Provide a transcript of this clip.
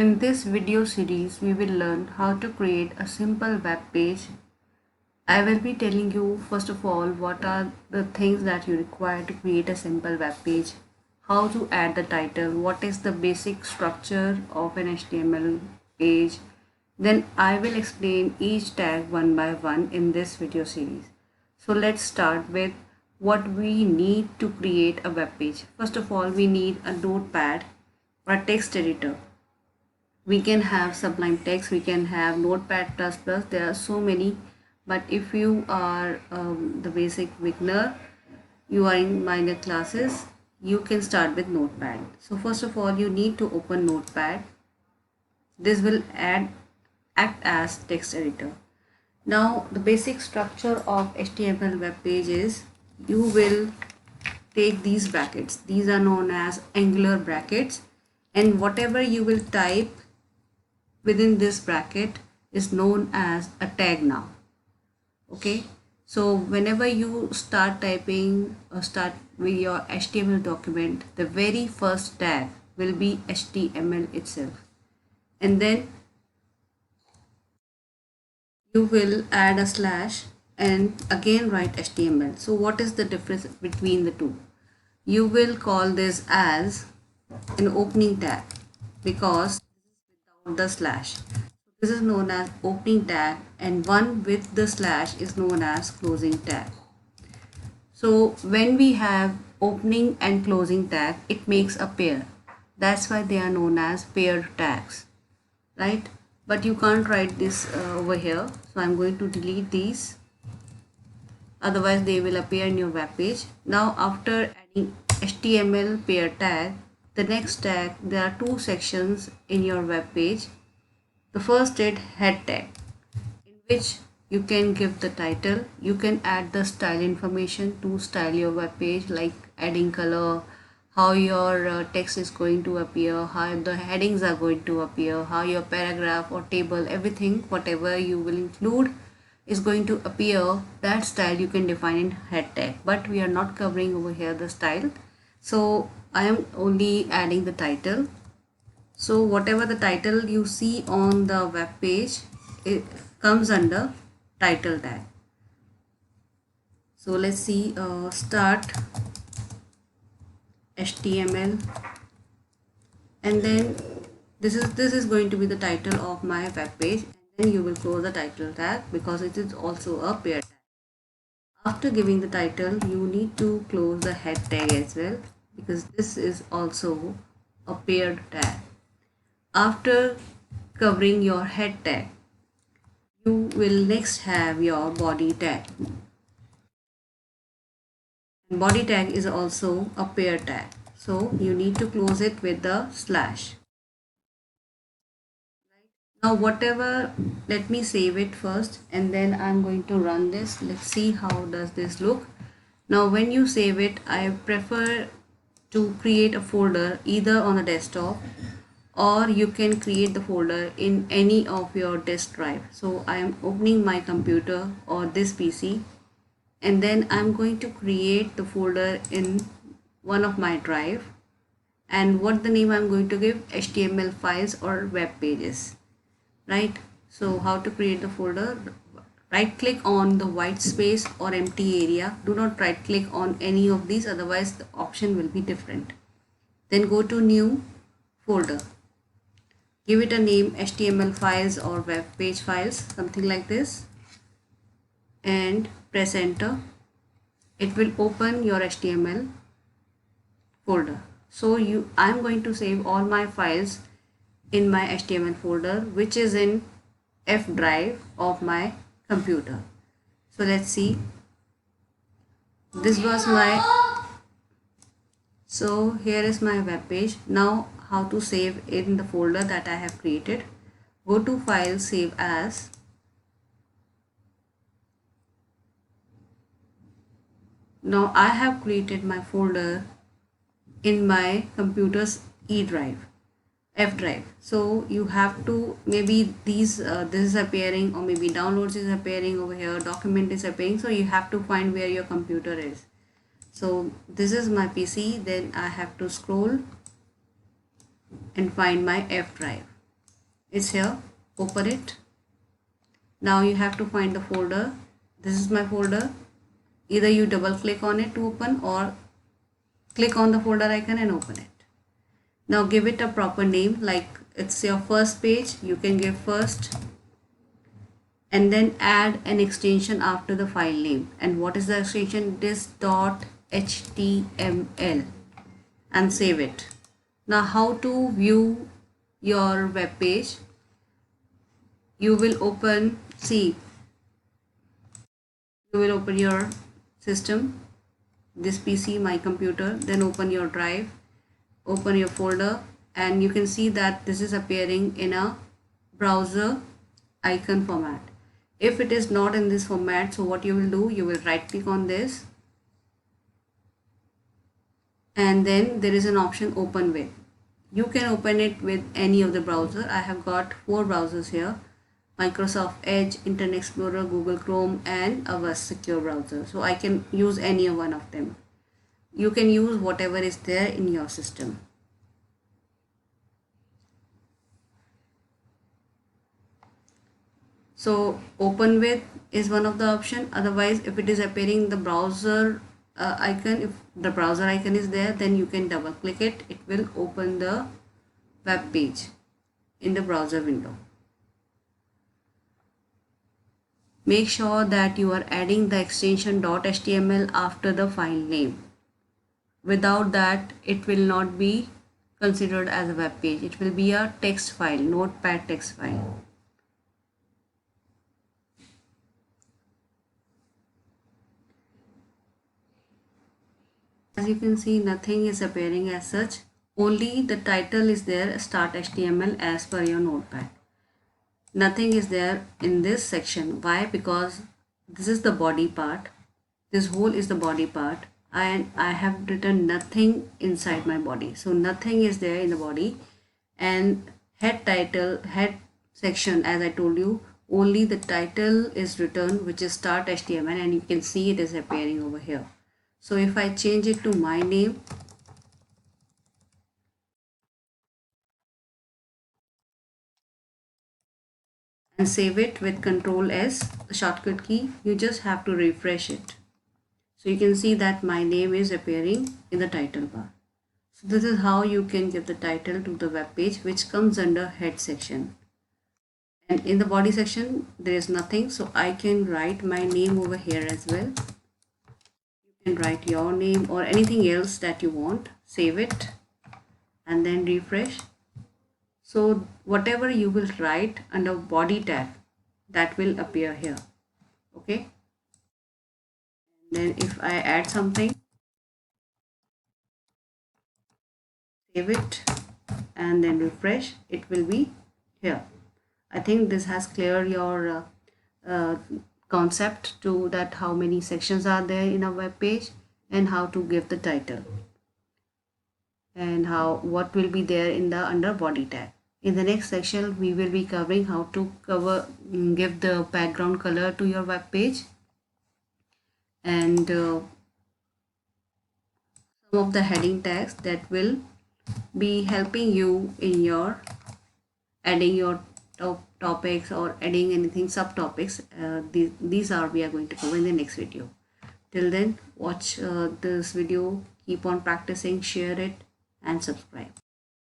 In this video series, we will learn how to create a simple web page. I will be telling you first of all what are the things that you require to create a simple web page, how to add the title, what is the basic structure of an HTML page. Then I will explain each tag one by one in this video series. So let's start with what we need to create a web page. First of all, we need a notepad or a text editor. We can have Sublime Text, we can have Notepad++, there are so many, but if you are the basic beginner, you are in minor classes, you can start with Notepad. So first of all, you need to open Notepad. This will act as text editor. Now the basic structure of HTML web page is you will take these brackets. These are known as angular brackets, and whatever you will type within this bracket is known as a tag now. Okay, so whenever you start typing or start with your HTML document, the very first tag will be HTML itself, and then you will add a slash and again write HTML. So what is the difference between the two? You will call this as an opening tag because without the slash. This is known as opening tag, and one with the slash is known as closing tag. So when we have opening and closing tag, it makes a pair. That's why they are known as paired tags, right? But you can't write this over here. So I'm going to delete these. Otherwise they will appear in your web page. Now after adding HTML pair tag, the next tag, there are two sections in your web page. The first is head tag, in which you can give the title, you can add the style information to style your web page, like adding color, how your text is going to appear, how the headings are going to appear, how your paragraph or table, everything, whatever you will include is going to appear. That style you can define in head tag, but we are not covering over here the style. So I am only adding the title. So whatever the title you see on the web page, it comes under title tag. So let's see, start HTML, and then this is going to be the title of my web page, and then you will close the title tag because it is also a pair tag. After giving the title, you need to close the head tag as well because this is also a paired tag. After covering your head tag, you will next have your body tag. And body tag is also a pair tag. So you need to close it with the slash. Now whatever, let me save it first and then I'm going to run this. Let's see how does this look. Now when you save it, I prefer to create a folder either on the desktop, or you can create the folder in any of your disk drive. So I am opening my computer or this PC, and then I'm going to create the folder in one of my drive, and what the name I'm going to give, HTML files or web pages, right? So how to create the folder? Right click on the white space or empty area. Do not right click on any of these, otherwise the option will be different. Then go to new folder. Give it a name, HTML files or web page files, something like this, and press enter. It will open your HTML folder. So I'm going to save all my files in my HTML folder, which is in F drive of my computer. So let's see. This was my, so here is my web page. Now how to save in the folder that I have created? Go to file, save as. Now I have created my folder in my computer's E drive, F drive. So you have to, maybe this is appearing, or maybe downloads is appearing over here, document is appearing. So you have to find where your computer is. So this is my PC, then I have to scroll and find my F drive. is here. Open it. Now you have to find the folder. This is my folder. Either you double click on it to open or click on the folder icon and open it. Now give it a proper name, like it's your first page, you can give first, and then add an extension after the file name. And what is the extension? This .html, and save it. Now how to view your web page? You will open, you will open your system, this PC, my computer, then open your drive, open your folder, and you can see that this is appearing in a browser icon format. If it is not in this format, so what you will do, you will right click on this, and then there is an option open with. You can open it with any of the browser. I have got 4 browsers here: Microsoft Edge, Internet Explorer, Google Chrome, and a secure browser. So I can use any one of them. You can use whatever is there in your system. So open with is one of the option. Otherwise, if it is appearing the browser icon, if the browser icon is there, then you can double click it. It will open the web page in the browser window. Make sure that you are adding the extension .html after the file name. Without that, it will not be considered as a web page. It will be a text file, notepad text file. As you can see, nothing is appearing as such. Only the title is there, start HTML, as per your notepad. Nothing is there in this section. Why? Because this is the body part. This whole is the body part, and I have written nothing inside my body. So nothing is there in the body. And head title, head section, as I told you, only the title is written, which is start HTML, and you can see it is appearing over here. So if I change it to my name, and save it with Ctrl S, the shortcut key, you just have to refresh it. So you can see that my name is appearing in the title bar. So this is how you can give the title to the web page, which comes under head section. And in the body section, there is nothing. So I can write my name over here as well. You can write your name or anything else that you want. Save it and then refresh. So whatever you will write under body tag, that will appear here. Okay. Then if I add something, save it and then refresh, it will be here. I think this has cleared your concept to that how many sections are there in a web page, and how to give the title, and what will be there in the under body tag. In the next section, we will be covering how to give the background color to your web page, and some of the heading tags that will be helping you in your adding your topics or adding anything subtopics. These are we are going to cover in the next video. Till then, watch this video, keep on practicing, share it, and subscribe.